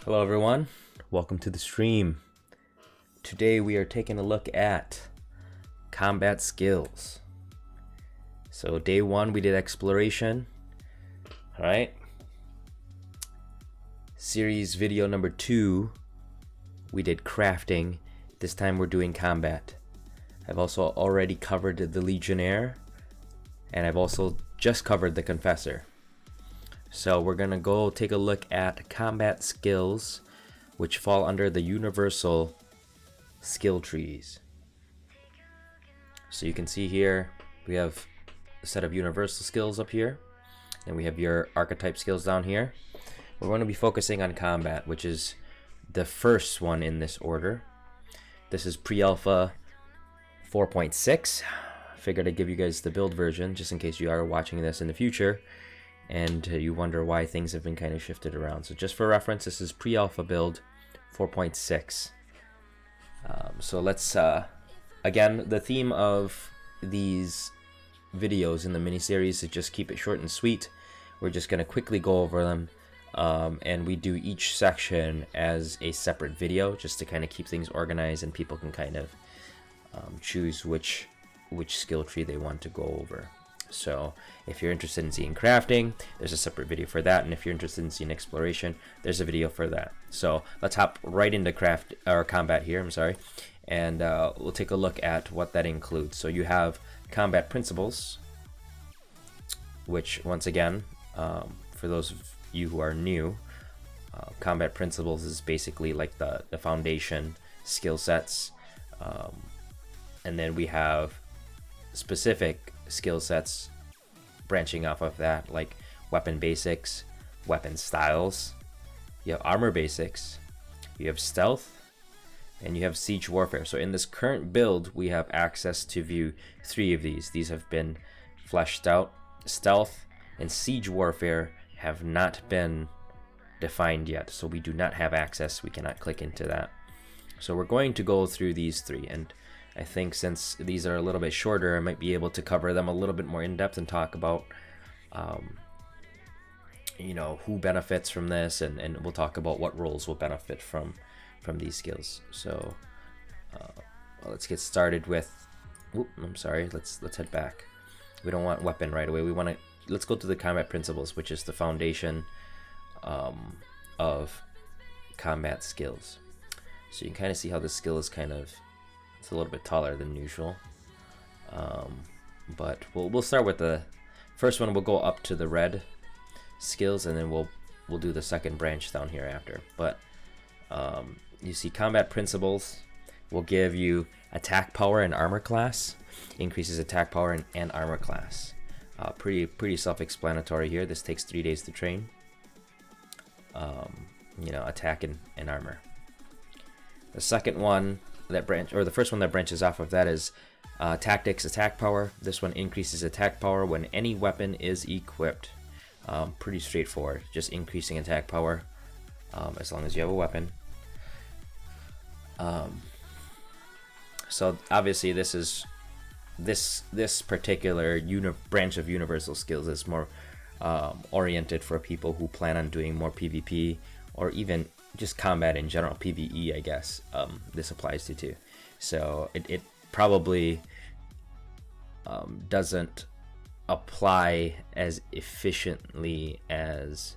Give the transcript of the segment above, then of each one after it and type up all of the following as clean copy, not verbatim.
Hello everyone, welcome to the stream. Today we are taking a look at combat skills. So day one we did exploration, alright. Series video number 2 we did crafting. This time we're doing combat. I've also already covered the Legionnaire, and I've also just covered the Confessor. So we're gonna go take a look at combat skills, which fall under the universal skill trees. So you can see here we have a set of universal skills up here, and we have your archetype skills down here. We're going to be focusing on combat, which is the first one in this order. This is pre-alpha 4.6. Figured I'd give you guys the build version just in case you are watching this in the future and you wonder why things have been kind of shifted around. So just for reference, this is pre-alpha build 4.6. So let's again, the theme of these videos in the mini-series is just keep it short and sweet. We're just going to quickly go over them, and we do each section as a separate video just to kind of keep things organized, and people can kind of choose which skill tree they want to go over. So if you're interested in seeing crafting, there's a separate video for that, and if you're interested in seeing exploration, there's a video for that. So let's hop right into combat here, and we'll take a look at what that includes. So you have combat principles, which once again, for those of you who are new, combat principles is basically like the foundation skill sets, and then we have specific skill sets branching off of that, like weapon basics, weapon styles, you have armor basics, you have stealth, and you have siege warfare. So in this current build we have access to view 3 of these. These have been fleshed out. Stealth and siege warfare have not been defined yet, so we do not have access. We cannot click into that. So we're going to go through these 3, and I think since these are a little bit shorter, I might be able to cover them a little bit more in depth and talk about, who benefits from this, and we'll talk about what roles will benefit from these skills. So let's get started with. Let's head back. We don't want weapon right away. Let's go to the combat principles, which is the foundation of combat skills. So you can kind of see how this skill is it's a little bit taller than usual, but we'll start with the first one. We'll go up to the red skills, and then we'll do the second branch down here after. But you see combat principles will give you attack power and armor class, increases attack power and armor class. Pretty self-explanatory here. This takes 3 days to train. Attack and armor. The second one the first one that branches off of that is tactics attack power. This one increases attack power when any weapon is equipped. Pretty straightforward, just increasing attack power as long as you have a weapon. So obviously this particular branch of universal skills is more oriented for people who plan on doing more PvP, or even just combat in general, PvE, I guess. This applies to too. So it probably doesn't apply as efficiently as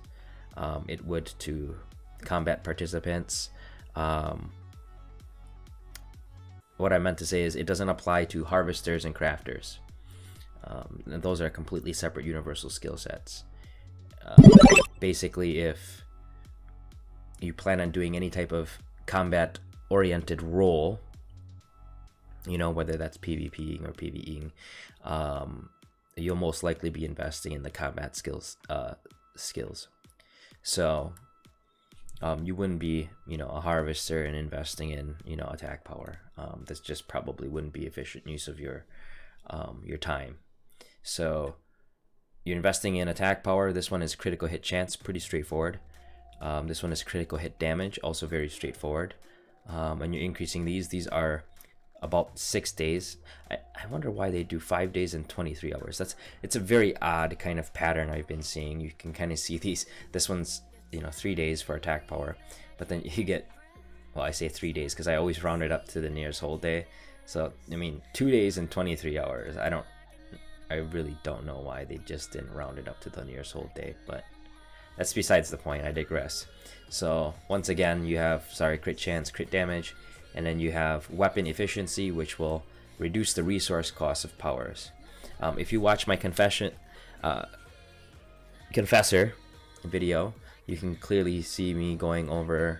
it would to combat participants. What I meant to say is it doesn't apply to harvesters and crafters. And those are completely separate universal skill sets. Basically, if you plan on doing any type of combat oriented role, whether that's PvPing or PvEing, you'll most likely be investing in the combat skills. So you wouldn't be a harvester and investing in attack power. This just probably wouldn't be efficient use of your time. So you're investing in attack power. This one is critical hit chance, pretty straightforward. This one is critical hit damage, also very straightforward. And you're increasing these are about 6 days. I wonder why they do 5 days and 23 hours. It's a very odd kind of pattern I've been seeing. You can kind of see this one's 3 days for attack power, but then you get, well, I say 3 days because I always round it up to the nearest whole day. So I mean 2 days and 23 hours. I really don't know why they just didn't round it up to the nearest whole day, but that's besides the point. I digress. So once again, you have crit chance, crit damage, and then you have weapon efficiency, which will reduce the resource cost of powers. If you watch my confessor video, you can clearly see me going over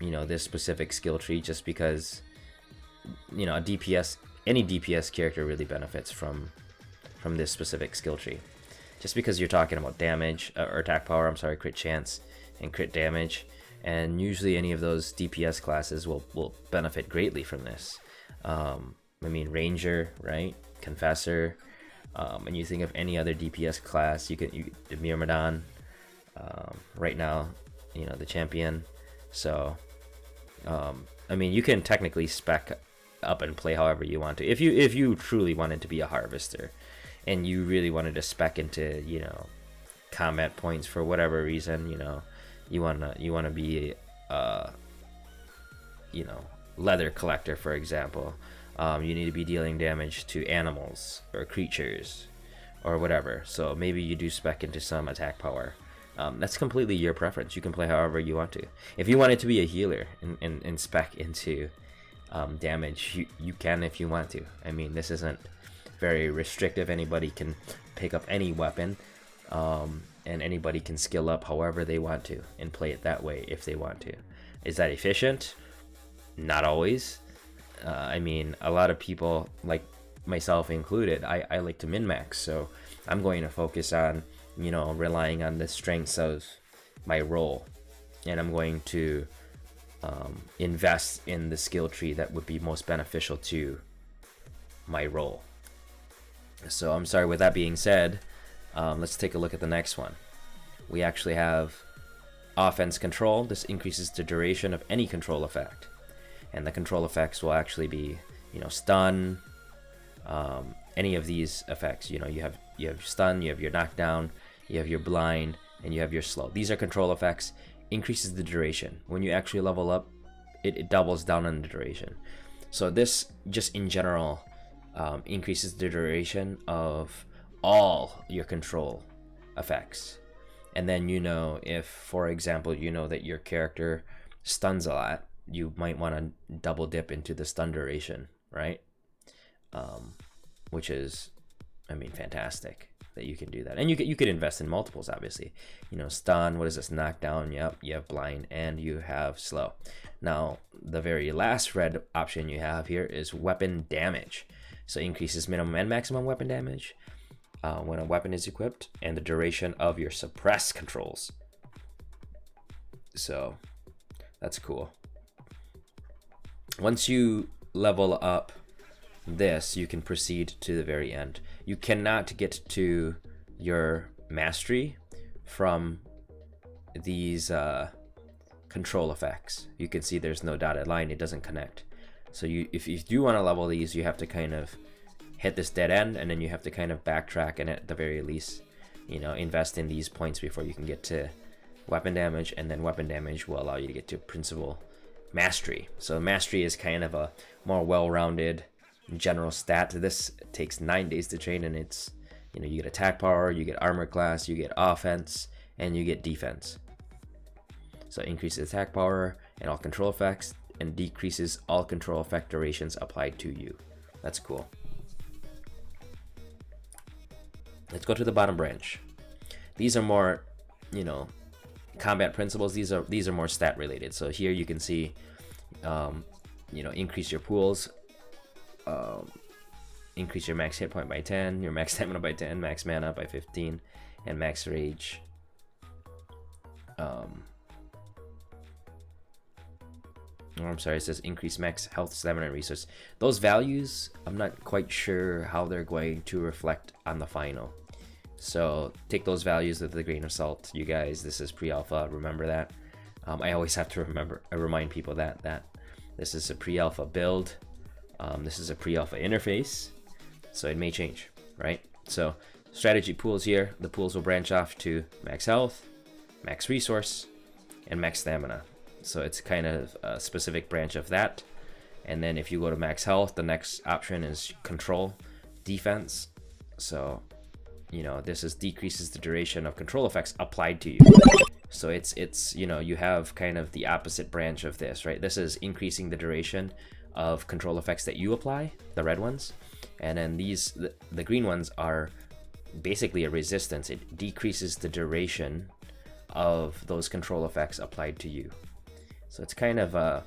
this specific skill tree, just because any DPS character really benefits from this specific skill tree. Just because you're talking about damage or attack power, crit chance and crit damage, and usually any of those DPS classes will benefit greatly from this. Ranger, right? Confessor, and you think of any other DPS class, you Myrmidon, right now, the champion. So, you can technically spec up and play however you want to. If you truly wanted to be a harvester, and you really wanted to spec into combat points for whatever reason, you wanna be leather collector, for example. You need to be dealing damage to animals or creatures or whatever. So maybe you do spec into some attack power. That's completely your preference. You can play however you want to. If you wanted to be a healer and spec into damage, you can if you want to. This isn't very restrictive. Anybody can pick up any weapon, and anybody can skill up however they want to and play it that way if they want to. Is that efficient? Not always. A lot of people, like myself included, I like to min-max, so I'm going to focus on relying on the strengths of my role, and I'm going to invest in the skill tree that would be most beneficial to my role. So I'm sorry, with that being said, let's take a look at the next one. We actually have offense control. This increases the duration of any control effect, and the control effects will actually be stun, any of these effects. You have stun, you have your knockdown, you have your blind, and you have your slow. These are control effects. Increases the duration. When you actually level up, it doubles down on the duration. So this just in general increases the duration of all your control effects. And then if, for example, that your character stuns a lot, you might want to double dip into the stun duration, right? Which is, fantastic that you can do that. And you could invest in multiples, obviously. Stun, what is this? Knockdown, yep, you have blind, and you have slow. Now, the very last red option you have here is weapon damage. So increases minimum and maximum weapon damage when a weapon is equipped, and the duration of your suppress controls. So that's cool. Once you level up this, you can proceed to the very end. You cannot get to your mastery from these control effects. You can see there's no dotted line, it doesn't connect. So if you do want to level these, you have to kind of hit this dead end, and then you have to kind of backtrack, and at the very least invest in these points before you can get to weapon damage, and then weapon damage will allow you to get to principal mastery. So mastery is kind of a more well-rounded general stat. This takes 9 days to train, and it's you get attack power, you get armor class, you get offense, and you get defense. So increases attack power and all control effects, and decreases all control effect durations applied to you. That's cool. Let's go to the bottom branch. These are more combat principles. These are more stat related. So here you can see increase your pools, increase your max hit point by 10, your max stamina by 10, max mana by 15, and max rage. It says increase max health, stamina, and resource. Those values, I'm not quite sure how they're going to reflect on the final. So take those values with a grain of salt, you guys. This is pre-alpha, remember that. I always have to remind people that this is a pre-alpha build. This is a pre-alpha interface, so it may change, right? So strategy pools here. The pools will branch off to max health, max resource, and max stamina. So it's kind of a specific branch of that. And then if you go to max health, the next option is control defense. So, you know, this is decreases the duration of control effects applied to you. So it's you know, you have kind of the opposite branch of this, right? This is increasing the duration of control effects that you apply, the red ones. And then these, the green ones are basically a resistance. It decreases the duration of those control effects applied to you. So it's kind of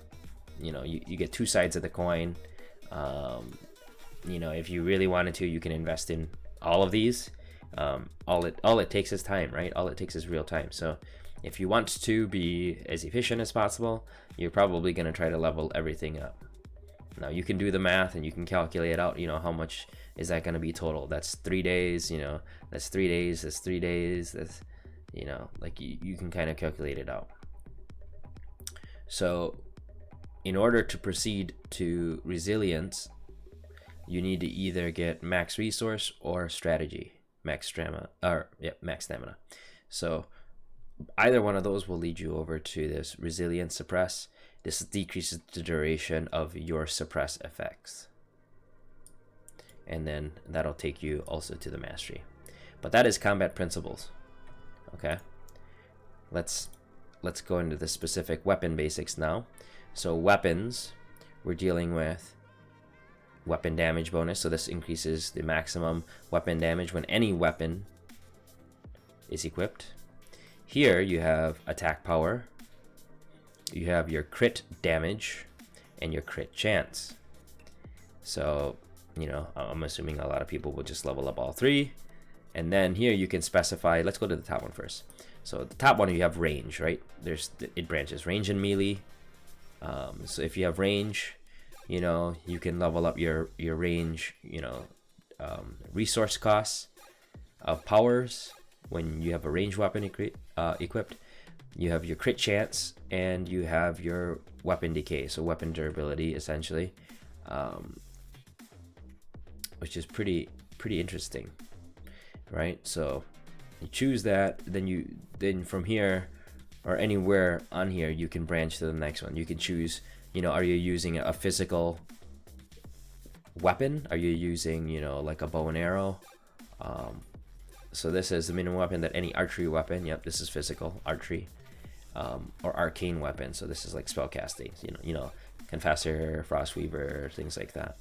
you know, you get two sides of the coin. You know, if you really wanted to, you can invest in all of these. All it takes is time, right? All it takes is real time. So if you want to be as efficient as possible, you're probably going to try to level everything up. Now you can do the math and you can calculate out, you know, how much is that going to be total. That's 3 days, you know, that's 3 days, that's 3 days, that's, you know, like you can kind of calculate it out. So in order to proceed to resilience, you need to either get max resource or strategy, max stamina, max stamina. So either one of those will lead you over to this resilience suppress. This decreases the duration of your suppress effects. And then that'll take you also to the mastery. But that is combat principles. Okay. Let's go into the specific weapon basics now. So weapons, we're dealing with weapon damage bonus. So this increases the maximum weapon damage when any weapon is equipped. Here you have attack power, you have your crit damage, and your crit chance. So, you know, I'm assuming a lot of people will just level up all three. And then here you can specify, let's go to the top one first. So the top one, you have range, right? It branches range and melee. So if you have range, you know, you can level up your range, you know, resource costs of powers. When you have a range weapon equipped, you have your crit chance and you have your weapon decay, so weapon durability essentially, which is pretty interesting, right? So you choose that, then from here or anywhere on here you can branch to the next one. You can choose, you know, are you using a physical weapon? Are you using, you know, like a bow and arrow? So this is the minimum weapon that any archery weapon. Yep, this is physical archery, or arcane weapon. So this is like spell casting. You know, Confessor, Frostweaver, things like that.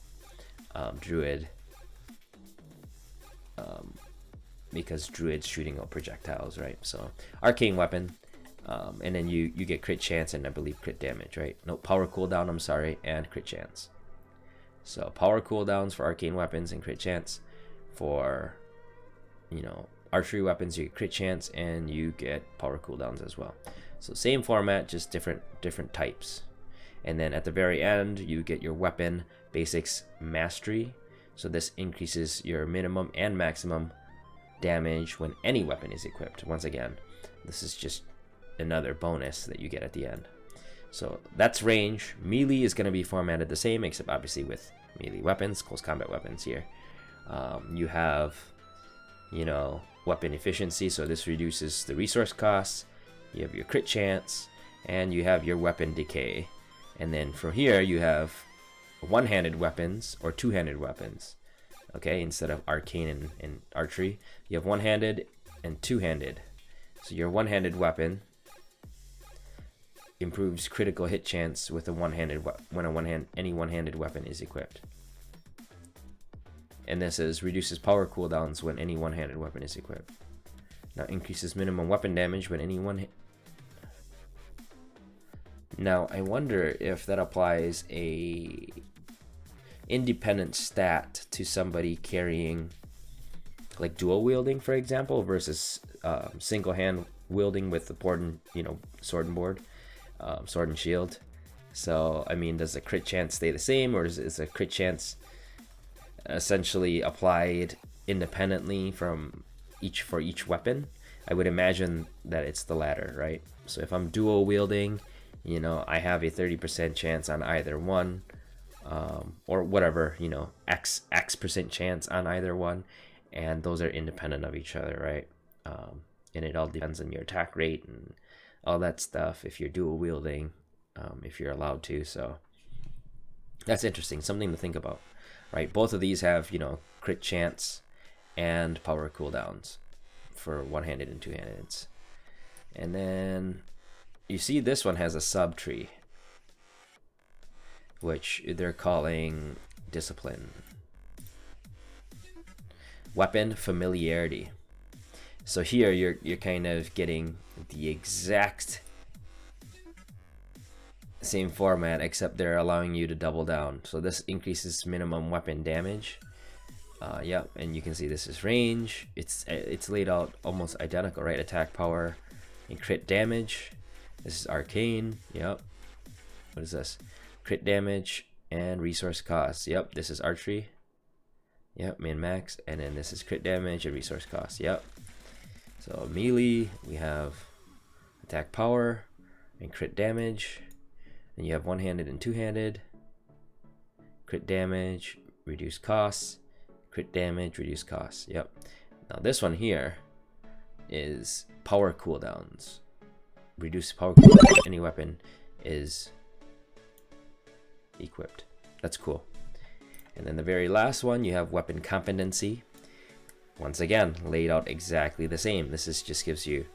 Druid, because Druid's shooting out projectiles, right? So arcane weapon, and then you get crit chance and I believe crit damage, right? No, power cooldown. I'm sorry, and crit chance. So power cooldowns for arcane weapons and crit chance for, you know, archery weapons. You get crit chance and you get power cooldowns as well. So same format, just different types. And then at the very end you get your weapon basics mastery. So this increases your minimum and maximum damage when any weapon is equipped. Once again, this is just another bonus that you get at the end. So that's range. Melee is going to be formatted the same, except obviously with melee weapons, close combat weapons here. You have, you know, weapon efficiency, so this reduces the resource costs. You have your crit chance, and you have your weapon decay. And then from here you have one-handed weapons or two-handed weapons. Okay, instead of arcane and archery, you have one-handed and two-handed. So your one-handed weapon improves critical hit chance with a one-handed any one-handed weapon is equipped. And this is reduces power cooldowns when any one-handed weapon is equipped. Now increases minimum weapon damage when any one. Now I wonder if that applies a independent stat to somebody carrying like dual wielding, for example, versus single hand wielding with the sword and board, sword and shield. So I mean, does the crit chance stay the same, or is a crit chance essentially applied independently from for each weapon? I would imagine that it's the latter, right? So if I'm dual wielding, you know, I have a 30% chance on either one, or whatever, you know, X% chance on either one, and those are independent of each other, right? and it all depends on your attack rate and all that stuff. If you're dual wielding, if you're allowed to, so that's interesting, something to think about, right? Both of these have, you know, crit chance and power cooldowns for one-handed and two-handeds. And then you see this one has a sub tree, which they're calling discipline. Weapon familiarity. So here you're kind of getting the exact same format, except they're allowing you to double down. So this increases minimum weapon damage. Yep, and you can see this is range. It's laid out almost identical, right? Attack power and crit damage. This is arcane. Yep. What is this? Crit damage and resource cost. Yep, this is archery. Yep, min max. And then this is crit damage and resource cost. Yep. So melee, we have attack power and crit damage. And you have one-handed and two-handed. Crit damage, reduce costs. Crit damage, reduce costs. Yep. Now this one here is power cooldowns. Reduce power cooldown. Any weapon is equipped. That's cool. And then the very last one, you have weapon competency. Once again, laid out exactly the same. This is just gives you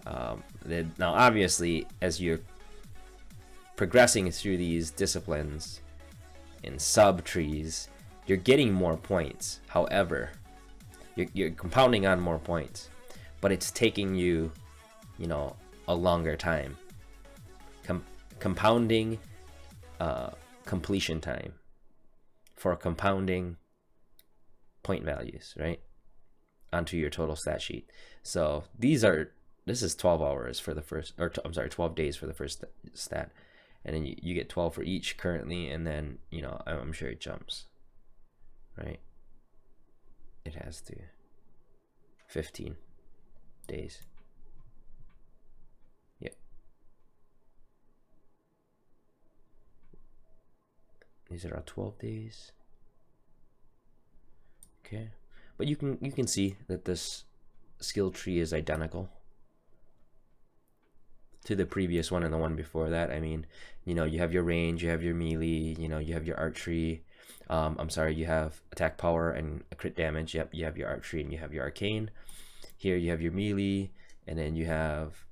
now obviously as you're progressing through these disciplines in sub trees, you're getting more points. However, you're compounding on more points, but it's taking you, you know, a longer time. Compounding completion time for compounding point values, right, onto your total stat sheet. So this is 12 hours for the first, or I'm sorry, 12 days for the first stat, and then you get 12 for each currently, and then, you know, I'm sure it jumps, right? It has to 15 days. Yeah. These are all 12 days. Okay. But you can see that this skill tree is identical to the previous one and the one before that. I mean, you know, you have your range, you have your melee, you know, you have your archery. I'm sorry, you have attack power and crit damage. Yep, you have your archery and you have your arcane. Here you have your melee, and then you have,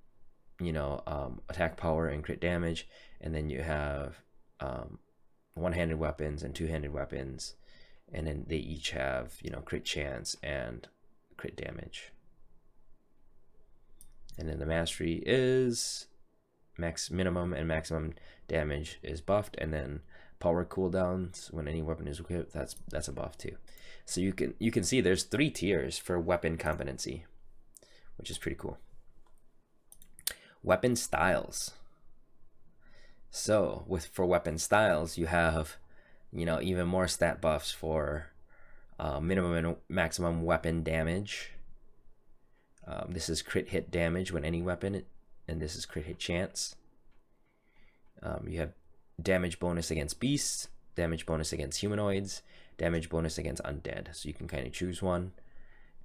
you know, attack power and crit damage, and then you have one-handed weapons and two-handed weapons, and then they each have, you know, crit chance and crit damage. And then the mastery is minimum and maximum damage is buffed, and then power cooldowns when any weapon is equipped, that's a buff too. So you can see there's 3 tiers for weapon competency, which is pretty cool. Weapon styles. So for weapon styles, you have, you know, even more stat buffs for minimum and maximum weapon damage. This is crit hit damage when any weapon, and this is crit hit chance. You have damage bonus against beasts, damage bonus against humanoids, damage bonus against undead. So you can kind of choose one.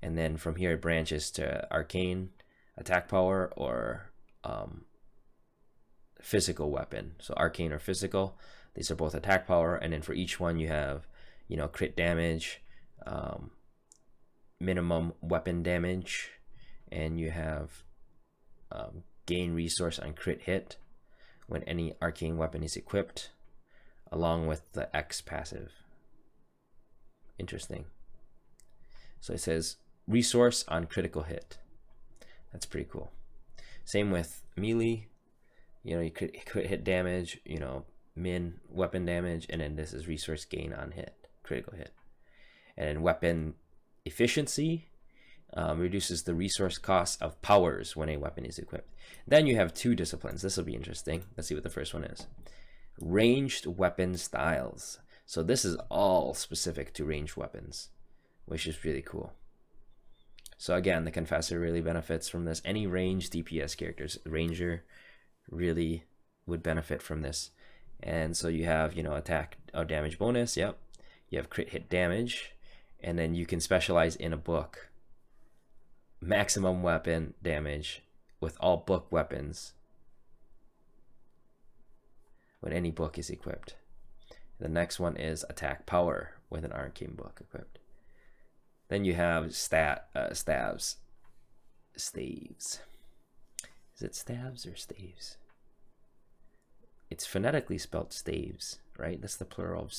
And then from here it branches to arcane, attack power, or physical weapon. So arcane or physical, these are both attack power. And then for each one you have, you know, crit damage, minimum weapon damage, and you have gain resource on crit hit when any arcane weapon is equipped, along with the X passive. Interesting. So it says resource on critical hit. That's pretty cool. Same with melee. You know, you crit hit damage, you know, min weapon damage, and then this is resource gain on hit, critical hit. And then weapon efficiency reduces the resource cost of powers when a weapon is equipped. Then you have 2 disciplines. This will be interesting. Let's see what the first one is. Ranged weapon styles. So this is all specific to ranged weapons, which is really cool. So again, the Confessor really benefits from this. Any ranged DPS characters, Ranger really would benefit from this. And so you have, you know, attack or damage bonus. Yep. You have crit hit damage, and then you can specialize in a book. maximum weapon damage with all book weapons when any book is equipped. The next one is attack power with an arcane book equipped. Then you have staves. Staves. Is it staves or staves? It's phonetically spelled staves, right? That's the plural of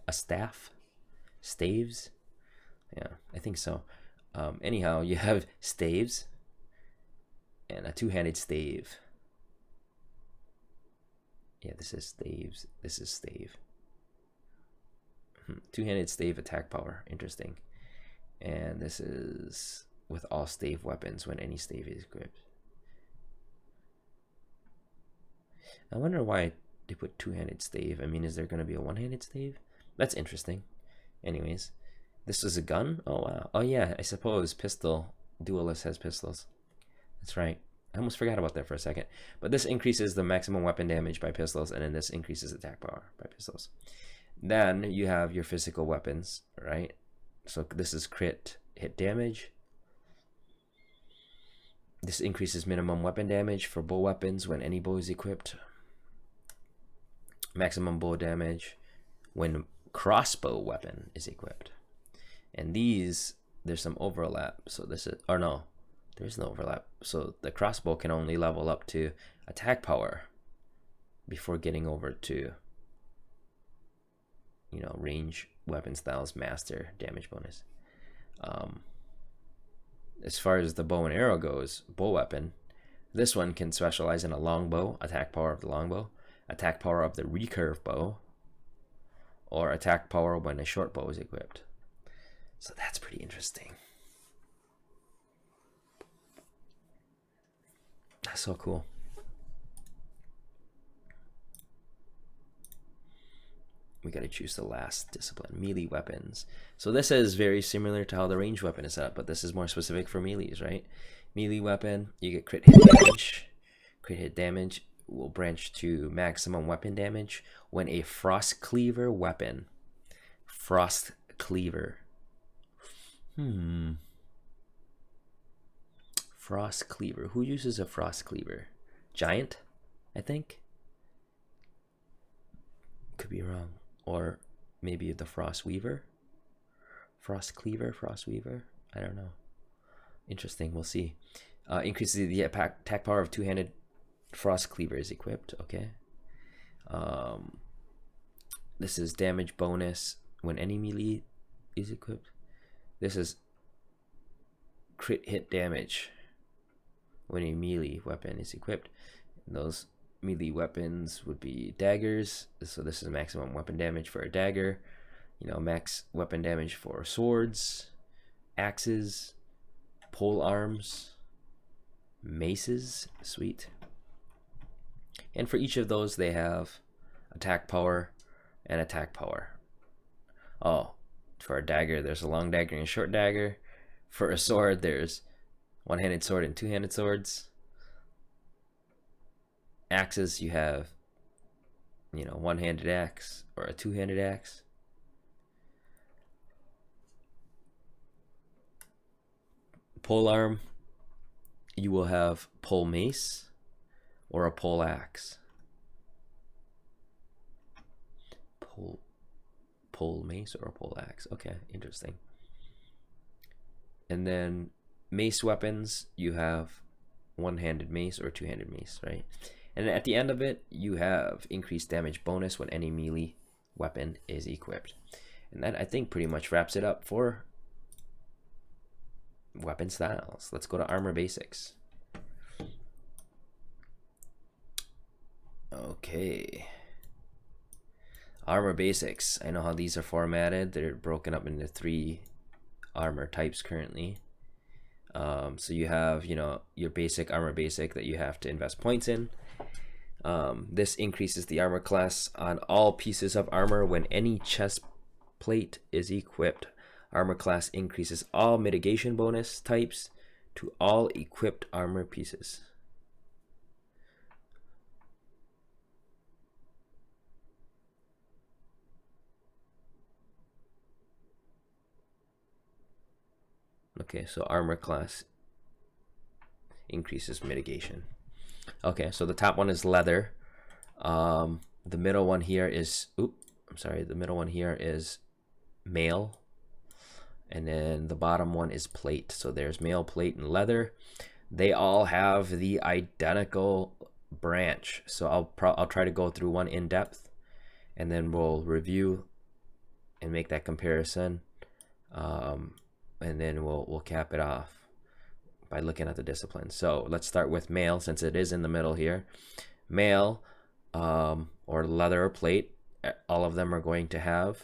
a staff. Staves. Yeah, I think so. Anyhow, you have staves and a two-handed stave. Yeah, this is staves. This is stave. Two-handed stave attack power. Interesting. And this is with all stave weapons when any stave is equipped. I wonder why they put two-handed stave. I mean, is there going to be a one-handed stave? That's interesting. Anyways, this is a gun? Oh, wow. Oh, yeah, I suppose pistol. Duelist has pistols. That's right. I almost forgot about that for a second. But this increases the maximum weapon damage by pistols, and then this increases attack power by pistols. Then you have your physical weapons, right? So this is crit hit damage. This increases minimum weapon damage for bow weapons when any bow is equipped. Maximum bow damage when crossbow weapon is equipped. And these, there's some overlap. So this is, or no, there's no overlap. So the crossbow can only level up to attack power before getting over to, you know, range weapon styles master damage bonus. As far as the bow and arrow goes, bow weapon, this one can specialize in a longbow, attack power of the longbow, attack power of the recurve bow, or attack power when a short bow is equipped. So that's pretty interesting. That's so cool. We got to choose the last discipline, melee weapons. So this is very similar to how the range weapon is set up, but this is more specific for melees, right? Melee weapon, you get crit hit damage. Crit hit damage will branch to maximum weapon damage when a frost cleaver weapon. Frost cleaver. Frost cleaver. Who uses a frost cleaver? Giant, I think. Could be wrong. Or maybe the frost weaver. Frost cleaver, frost weaver. I don't know. Interesting. We'll see. Increases the attack power of two-handed frost cleaver is equipped. Okay. This is damage bonus when any melee is equipped. This is crit hit damage when a melee weapon is equipped. And those melee weapons would be daggers. So this is maximum weapon damage for a dagger. You know, max weapon damage for swords, axes, pole arms, maces. Sweet. And for each of those, they have attack power and attack power. Oh, for a dagger, there's a long dagger and a short dagger. For a sword, there's one-handed sword and two-handed swords. Axes, you have, you know, one-handed axe or a two-handed axe. Pole arm, you will have pole mace or a pole axe. Pole mace or a pole axe. Okay, interesting. And then mace weapons, you have one-handed mace or two-handed mace, right? And at the end of it, you have increased damage bonus when any melee weapon is equipped. And that, I think, pretty much wraps it up for weapon styles. Let's go to armor basics. Okay. Armor basics. I know how these are formatted. They're broken up into 3 armor types currently. So you have, you know, your basic armor basic that you have to invest points in. This increases the armor class on all pieces of armor when any chest plate is equipped. Armor class increases all mitigation bonus types to all equipped armor pieces. Okay, so armor class increases mitigation. Okay, so the top one is leather. The middle one here is, the middle one here is mail. And then the bottom one is plate. So there's mail, plate, and leather. They all have the identical branch. So I'll try to go through one in depth, and then we'll review and make that comparison. And then we'll cap it off by looking at the discipline. So let's start with mail, since it is in the middle here. Mail, or leather or plate, all of them are going to have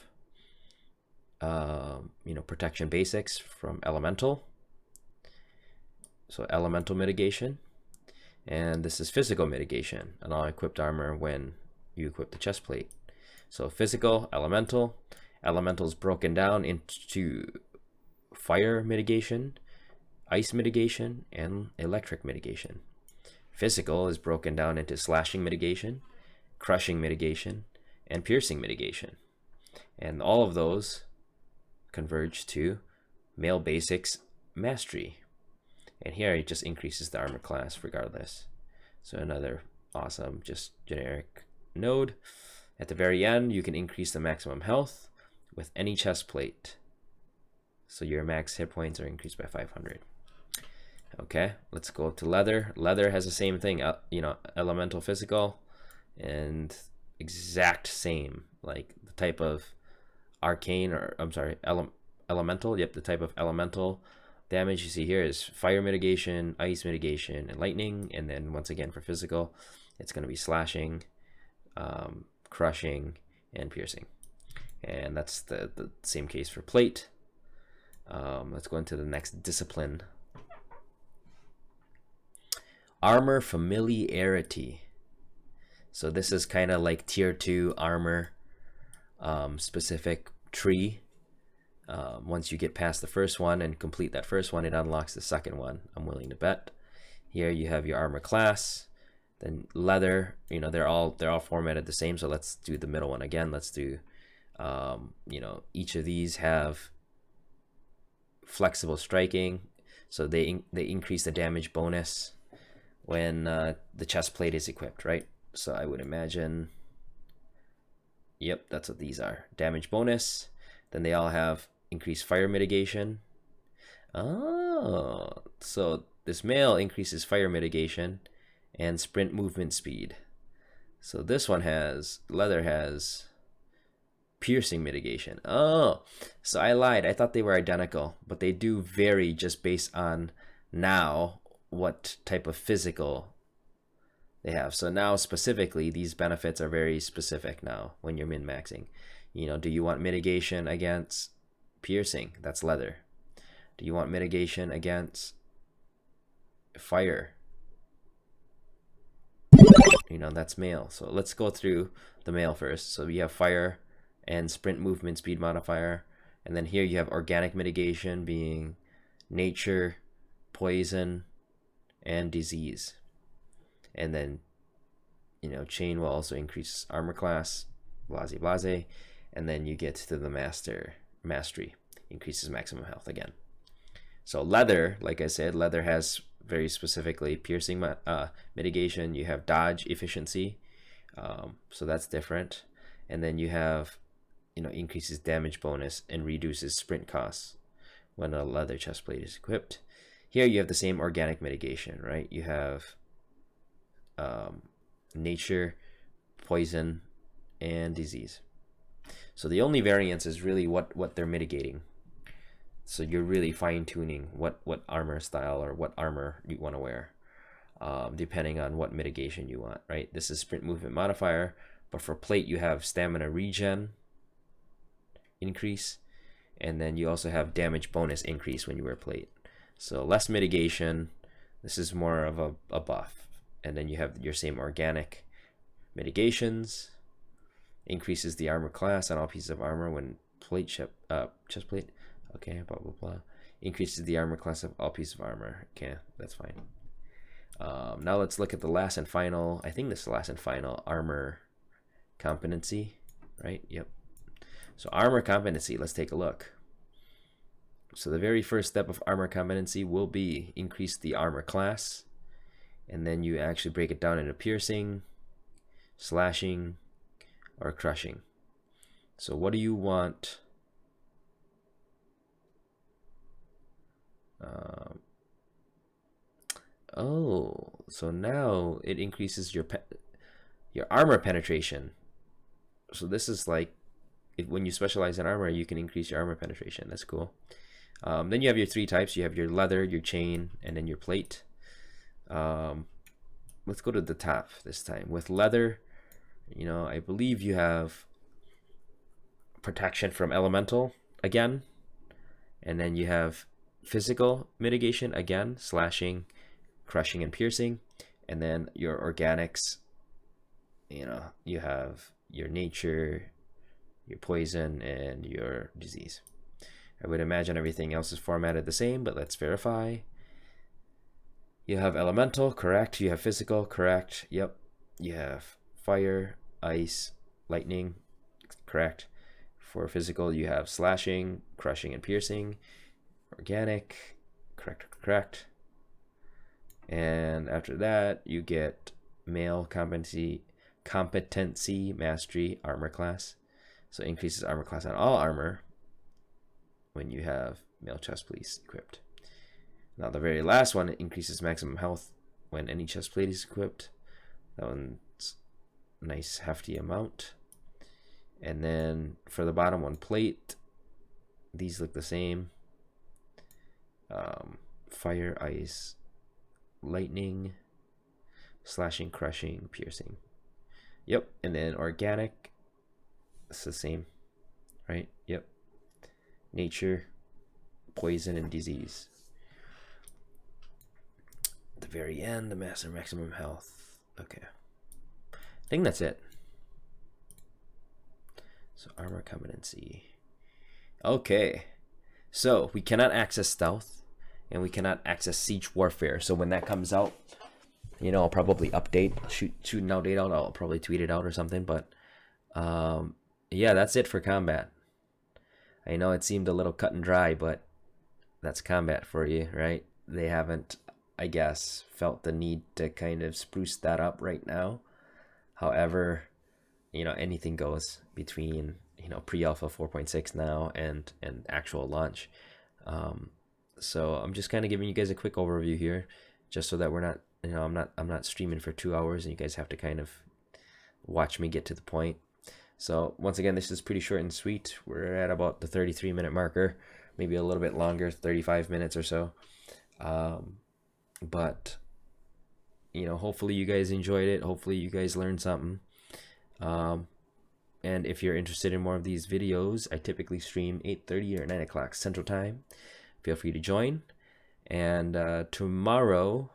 protection basics from elemental. So elemental mitigation, and this is physical mitigation, an all-equipped armor when you equip the chest plate. So physical, elemental is broken down into fire mitigation, ice mitigation, and electric mitigation. Physical is broken down into slashing mitigation, crushing mitigation, and piercing mitigation. And all of those converge to male basics mastery. And here it just increases the armor class regardless. So another awesome, just generic node. At the very end, you can increase the maximum health with any chest plate. So your max hit points are increased by 500. Okay, let's go to leather. Leather has the same thing, elemental, physical, and exact same, like the type of arcane, or I'm sorry, elemental. Yep, the type of elemental damage you see here is fire mitigation, ice mitigation, and lightning. And then once again for physical, it's going to be slashing, crushing, and piercing. And that's the same case for plate. Let's go into the next discipline. Armor familiarity. So this is kind of like tier 2 armor specific tree. Once you get past the first one and complete that first one, it unlocks the second one, I'm willing to bet. Here you have your armor class. Then leather, they're all formatted the same. So let's do the middle one again. Let's do each of these have flexible striking, so they increase the damage bonus when the chest plate is equipped, right? So I would imagine, yep, that's what these are. Damage bonus. Then they all have increased fire mitigation. Oh, so this mail increases fire mitigation and sprint movement speed. So this one leather has piercing mitigation. Oh, so I lied. I thought they were identical, but they do vary just based on now what type of physical they have. So now specifically, these benefits are very specific now when you're min-maxing. Do you want mitigation against piercing? That's leather. Do you want mitigation against fire? That's mail. So let's go through the mail first. So we have fire and sprint movement speed modifier. And then here you have organic mitigation being nature, poison, and disease. And then, chain will also increase armor class, blase blase. And then you get to the mastery, increases maximum health again. So leather, like I said, leather has very specifically piercing mitigation. You have dodge efficiency, so that's different. And then you have, increases damage bonus and reduces sprint costs when a leather chest plate is equipped. Here you have the same organic mitigation, right? You have nature, poison, and disease. So the only variance is really what they're mitigating. So you're really fine-tuning what armor style or what armor you want to wear, depending on what mitigation you want, right? This is sprint movement modifier, but for plate you have stamina regen increase, and then you also have damage bonus increase when you wear plate. So less mitigation, this is more of a buff. And then you have your same organic mitigations, increases the armor class on all pieces of armor when chest plate, okay, blah blah blah, increases the armor class of all pieces of armor. Okay, that's fine. Now let's look at the last and final, I think this is the last and final armor competency, right? Yep. So armor competency, let's take a look. So the very first step of armor competency will be increase the armor class, and then you actually break it down into piercing, slashing, or crushing. So what do you want? Oh, so now it increases your armor penetration. So this is like when you specialize in armor, you can increase your armor penetration. That's cool. Then you have your 3 types. You have your leather, your chain, and then your plate. Let's go to the top this time. With leather, you know, I believe you have protection from elemental again, and then you have physical mitigation again, slashing, crushing, and piercing, and then your organics, you know, you have your nature, your poison, and your disease. I would imagine everything else is formatted the same, but let's verify. You have elemental, correct. You have physical, correct. Yep. You have fire, ice, lightning, correct. For physical, you have slashing, crushing, and piercing. Organic, correct. And after that, you get male competency, mastery, armor class. So increases armor class on all armor when you have male chest piece equipped. Now the very last one increases maximum health when any chest plate is equipped. That one's a nice hefty amount. And then for the bottom one, plate, these look the same. Fire, ice, lightning, slashing, crushing, piercing. Yep. And then organic, it's the same, right? Yep. Nature, poison, and disease. At the very end, the master maximum health. Okay. I think that's it. So armor competency. Okay. So we cannot access stealth, and we cannot access siege warfare. So when that comes out, you know, I'll probably update, shoot an update out. I'll probably tweet it out or something. But yeah, that's it for combat. I know it seemed a little cut and dry, but that's combat for you, right? They haven't, I guess, felt the need to kind of spruce that up right now. However, you know, anything goes between, you know, pre-alpha 4.6 now and actual launch. So I'm just kind of giving you guys a quick overview here, just so that we're not, you know, I'm not streaming for 2 hours and you guys have to kind of watch me get to the point. So once again, this is pretty short and sweet. We're at about the 33-minute marker, maybe a little bit longer, 35 minutes or so. But, you know, hopefully you guys enjoyed it. Hopefully you guys learned something. And if you're interested in more of these videos, I typically stream 8:30 or 9 o'clock Central Time. Feel free to join. And tomorrow,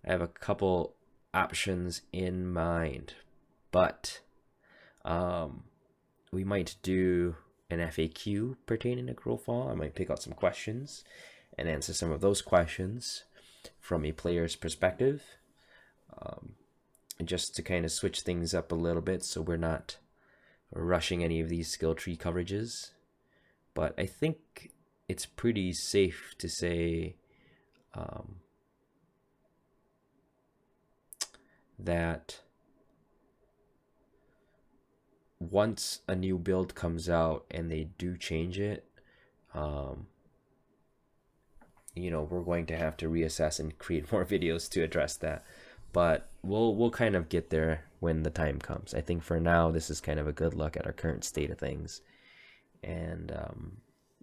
I have a couple options in mind. But we might do an FAQ pertaining to Crowfall. I might pick out some questions and answer some of those questions from a player's perspective, just to kind of switch things up a little bit so we're not rushing any of these skill tree coverages. But I think it's pretty safe to say that once a new build comes out and they do change it, you know, we're going to have to reassess and create more videos to address that. But we'll kind of get there when the time comes. I think for now, this is kind of a good look at our current state of things. And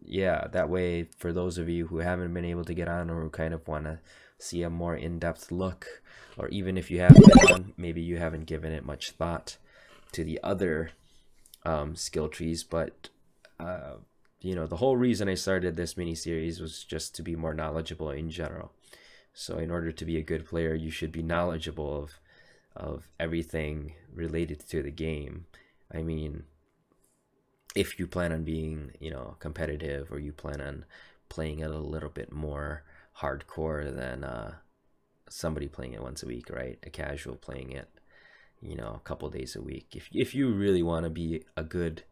yeah, that way, for those of you who haven't been able to get on or who kind of want to see a more in-depth look, or even if you have been on, maybe you haven't given it much thought to the other skill trees. But you know, the whole reason I started this mini series was just to be more knowledgeable in general. So in order to be a good player, you should be knowledgeable of everything related to the game. I mean, if you plan on being, you know, competitive, or you plan on playing it a little bit more hardcore than somebody playing it once a week, right? A casual playing it, you know, a couple days a week. If you really want to be a good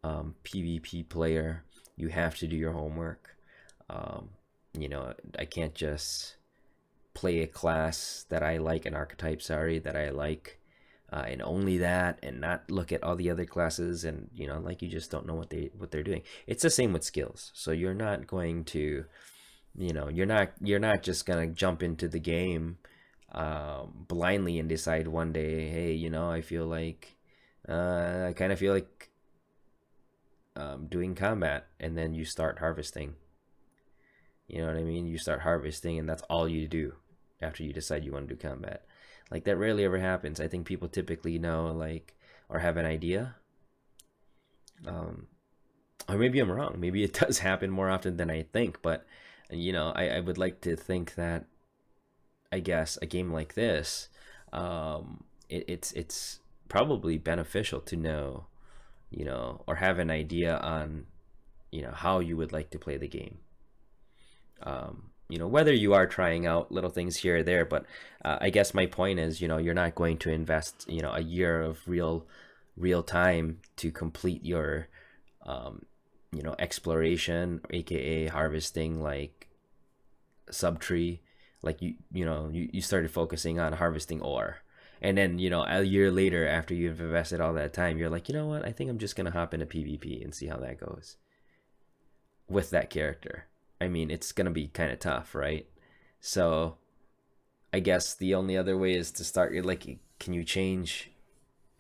PvP player, You have to do your homework. Um, you know, I can't just play a class that I like, an archetype, sorry, that I like, and only that, and not look at all the other classes, and you know, like, you just don't know what they're doing. It's the same with skills. So you're not going to, you know, you're not just gonna jump into the game blindly and decide one day, hey, you know, I kind of feel like doing combat, and then you start harvesting. You know what I mean? You start harvesting, and that's all you do after you decide you want to do combat. Like, that rarely ever happens. I think people typically know, like, or have an idea. Um, or maybe I'm wrong. Maybe it does happen more often than I think. But you know, I would like to think that, I guess, a game like this, it's probably beneficial to know, you know, or have an idea on, you know, how you would like to play the game. You know, whether you are trying out little things here or there, but I guess my point is, you know, you're not going to invest, you know, a year of real time to complete your, um, you know, exploration, aka harvesting, like, subtree. Like, you know, you started focusing on harvesting ore, and then, you know, a year later, after you've invested all that time, you're like, you know what, I think I'm just gonna hop into PvP and see how that goes with that character. I mean, it's gonna be kind of tough, right? So I guess the only other way is to start your, like, can you change,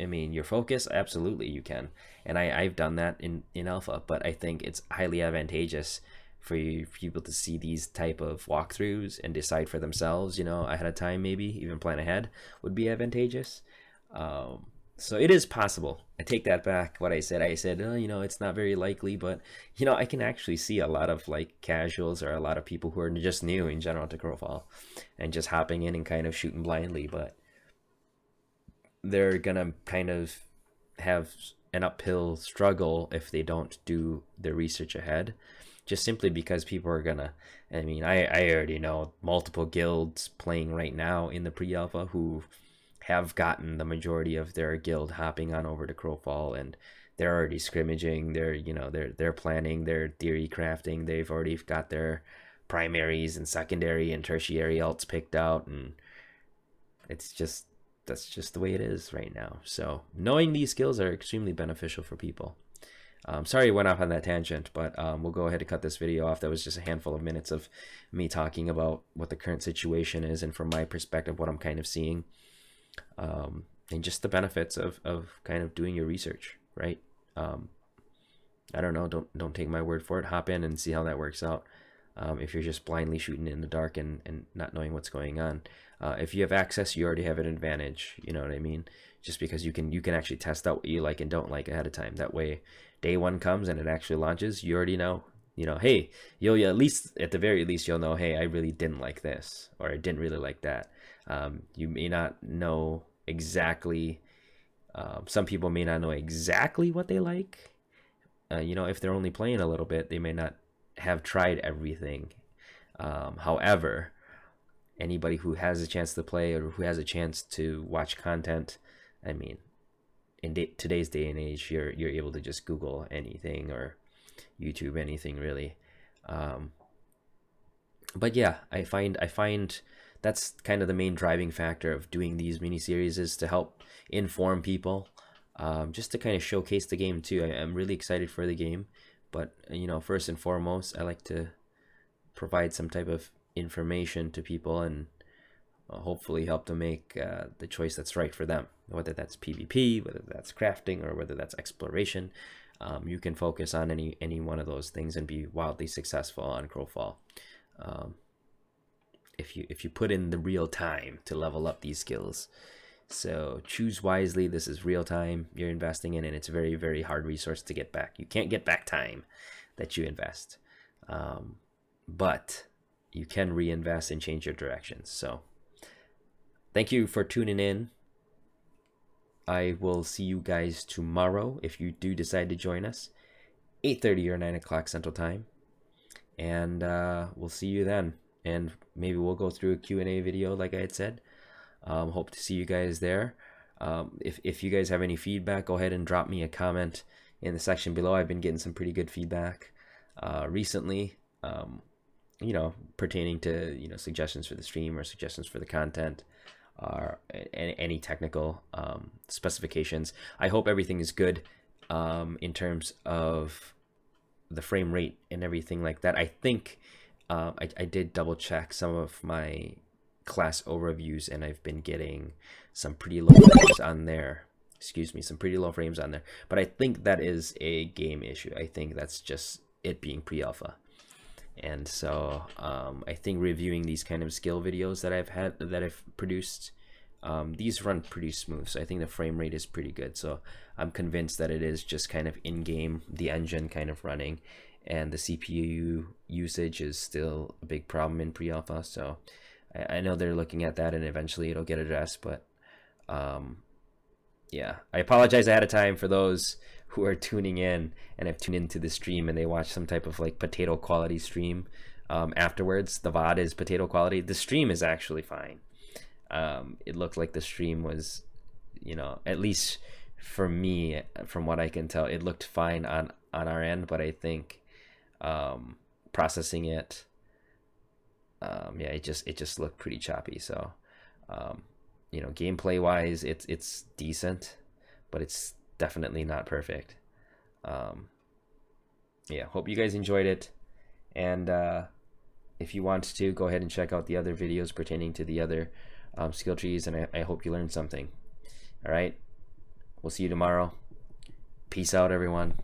I mean, your focus? Absolutely, you can. And I've done that in alpha, but I think it's highly advantageous for you, for people to see these type of walkthroughs and decide for themselves, you know, ahead of time. Maybe even plan ahead would be advantageous. Um, so it is possible. I take that back. What I said, oh, you know, it's not very likely, but you know, I can actually see a lot of, like, casuals, or a lot of people who are just new in general to Crowfall, and just hopping in and kind of shooting blindly, but they're gonna kind of have an uphill struggle if they don't do their research ahead, just simply because people are gonna, I mean, I already know multiple guilds playing right now in the pre-alpha who have gotten the majority of their guild hopping on over to Crowfall, and they're already scrimmaging, they're, you know, they're planning their theory crafting, they've already got their primaries and secondary and tertiary alts picked out, and it's just, that's just the way it is right now. So knowing these skills are extremely beneficial for people. Sorry I went off on that tangent, but we'll go ahead and cut this video off. That was just a handful of minutes of me talking about what the current situation is, and from my perspective, what I'm kind of seeing, and just the benefits of kind of doing your research, right? I don't know, don't take my word for it. Hop in and see how that works out. If you're just blindly shooting in the dark and not knowing what's going on. If you have access, you already have an advantage, you know what I mean? Just because you can actually test out what you like and don't like ahead of time. That way, day one comes and it actually launches, you already know, you know, hey, you'll at least, at the very least, you'll know, hey, I really didn't like this, or I didn't really like that. You may not know exactly, some people may not know exactly what they like. You know, if they're only playing a little bit, they may not have tried everything. However, anybody who has a chance to play, or who has a chance to watch content, I mean, in today's day and age, you're able to just Google anything, or YouTube anything, really. But yeah, I find that's kind of the main driving factor of doing these mini series, is to help inform people, just to kind of showcase the game too. I'm really excited for the game, but you know, first and foremost, I like to provide some type of information to people, and hopefully help them make the choice that's right for them, whether that's PvP, whether that's crafting, or whether that's exploration. You can focus on any one of those things and be wildly successful on Crowfall, if you put in the real time to level up these skills. So choose wisely. This is real time you're investing in, and it's a very, very hard resource to get back. You can't get back time that you invest, but you can reinvest and change your directions. So thank you for tuning in. I will see you guys tomorrow, if you do decide to join us, 8:30 or 9 o'clock Central Time, and we'll see you then. And maybe we'll go through a Q&A video, like I had said. Hope to see you guys there. If you guys have any feedback, go ahead and drop me a comment in the section below. I've been getting some pretty good feedback. recently, you know, pertaining to, you know, suggestions for the stream or suggestions for the content, or any technical specifications. I hope everything is good in terms of the frame rate and everything like that. I think I did double check some of my class overviews, and I've been getting some pretty low frames on there. Excuse me, some pretty low frames on there. But I think that is a game issue. I think that's just it being pre-alpha. And so I think reviewing these kind of skill videos that I've produced, these run pretty smooth. So I think the frame rate is pretty good. So I'm convinced that it is just kind of in-game, the engine kind of running, and the CPU usage is still a big problem in pre-alpha. So I know they're looking at that, and eventually it'll get addressed. But yeah, I apologize ahead of time for those who are tuning in and have tuned into the stream and they watch some type of like potato quality stream afterwards. The VOD is potato quality. The stream is actually fine. It looked like the stream was, you know, at least for me, from what I can tell, it looked fine on our end. But I think processing it, yeah, it just looked pretty choppy. So you know, gameplay wise, it's decent, but it's definitely not perfect. Yeah, hope you guys enjoyed it, and if you want to, go ahead and check out the other videos pertaining to the other skill trees, and I hope you learned something. All right, we'll see you tomorrow. Peace out, everyone.